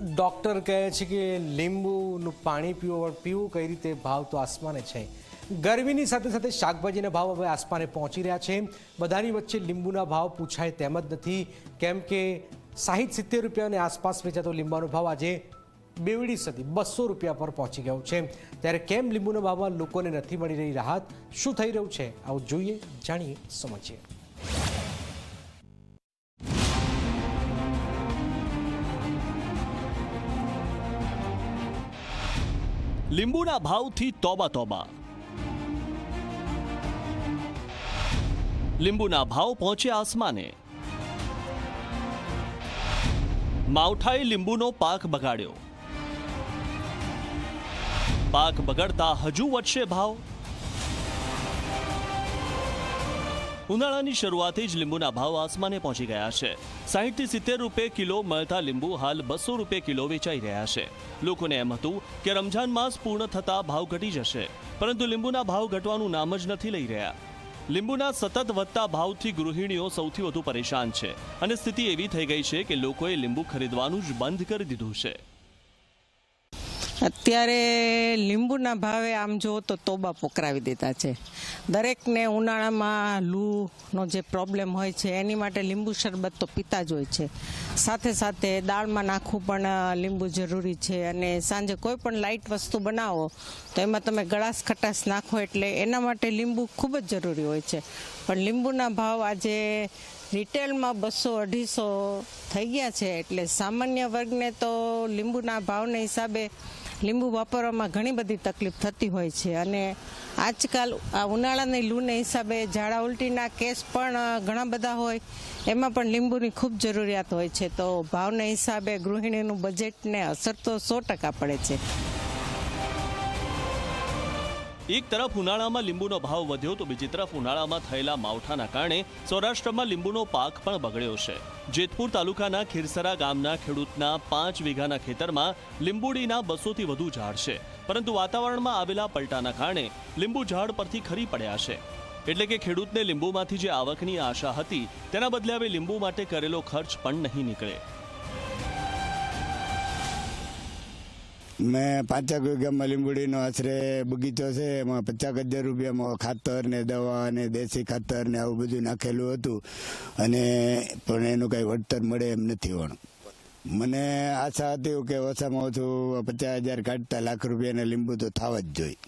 Doctor કહે છે કે લીંબુનું પાણી પીવું કઈ રીતે ભાવ તો આસમાને છે। ગરમીની સાથે સાથે શાકભાજીના ભાવ હવે આસમાને પહોંચી રહ્યા છે। બધાની વચ્ચે લીંબુના ભાવ પૂછાય તેમ જ નથી, કેમ કે 60-70 રૂપિયાની આસપાસ વેચાતો લીંબાનો ભાવ આજે બેવડી સદી 200 રૂપિયા પર પહોંચી ગયો છે। ત્યારે કેમ લીંબુના ભાવમાં લોકોને નથી મળી રહી રાહત? શું થઈ રહ્યું છે? આવું જોઈએ, જાણીએ, સમજીએ। લીંબુના ભાવથી તોબા તોબા। લીંબુના ભાવ પહોંચ્યા આસમાને। માવઠાએ લીંબુનો પાક બગાડ્યો। પાક બગડતા હજુ વધશે ભાવ। ઉનાળાની શરૂઆતે જ લીંબુના ભાવ આસમાને પહોંચી ગયા છે। 60-70 રૂપિયા કિલો મળતા લીંબુ હાલ 200 રૂપિયા કિલો વેચાઈ રહ્યા છે। લોકોને એમ હતું કે રમઝાન માસ પૂર્ણ થતા ભાવ ઘટી જશે, પરંતુ લીંબુના ભાવ ઘટવાનું નામ જ નથી લઈ રહ્યા। લીંબુના સતત વધતા ભાવથી ગૃહિણીઓ સૌથી વધુ પરેશાન છે અને સ્થિતિ એવી થઈ ગઈ છે કે લોકોએ લીંબુ ખરીદવાનું જ બંધ કરી દીધું છે। અત્યારે લીંબુના ભાવે આમ જો તો તોબા પોકરાવી દીધા છે। દરેકને ઉનાળામાં લૂનો જે પ્રોબ્લેમ હોય છે એની માટે લીંબુ શરબત તો પીતા જ હોય છે। સાથે સાથે દાળમાં નાખવું પણ લીંબુ જરૂરી છે, અને સાંજે કોઈ પણ લાઇટ વસ્તુ બનાવો તો એમાં તમે ગળાશ ખટાશ નાખો એટલે એના માટે લીંબુ ખૂબ જ જરૂરી હોય છે। પણ લીંબુના ભાવ આજે રિટેલમાં 200-250 થઈ ગયા છે, એટલે સામાન્ય વર્ગને તો લીંબુના ભાવના હિસાબે લીંબુ વાપરવામાં ઘણી બધી તકલીફ થતી હોય છે। અને આજકાલ આ ઉનાળાની લૂને હિસાબે ઝાડા ઉલટીના કેસ પણ ઘણા બધા હોય, એમાં પણ લીંબુની ખૂબ જરૂરિયાત હોય છે। તો ભાવના હિસાબે ગૃહિણીનું બજેટને અસર તો 100% પડે છે। એક તરફ ઉનાળામાં લીંબુનો ભાવ વધ્યો તો બીજી તરફ ઉનાળામાં થયેલા માવઠાના કારણે સૌરાષ્ટ્રમાં લીંબુનો પાક પણ બગડ્યો છે। જેતપુર તાલુકાના ખીરસરા ગામના ખેડૂતના 5 વીઘાના ખેતરમાં લીંબુડીના 200થી વધુ ઝાડ છે, પરંતુ વાતાવરણમાં આવેલા પલટાના કારણે લીંબુ ઝાડ પરથી ખરી પડ્યા છે। એટલે કે ખેડૂતને લીંબુમાંથી જે આવકની આશા હતી તેના બદલે હવે લીંબુ માટે કરેલો ખર્ચ પણ નહીં નીકળે। મેં 5 વીઘામાં લીંબુડીનો આશરે બગીચો છે, એમાં 50,000 રૂપિયામાં ખાતર ને દવા ને દેશી ખાતર ને આવું બધું નાખેલું હતું, અને પણ એનું કંઈ વળતર મળે એમ નથી હોવાનું। મને આશા હતી કે ઓછામાં ઓછું 50,000 કાઢતા ₹1,00,000 લીંબુ તો થવા જ જોઈએ।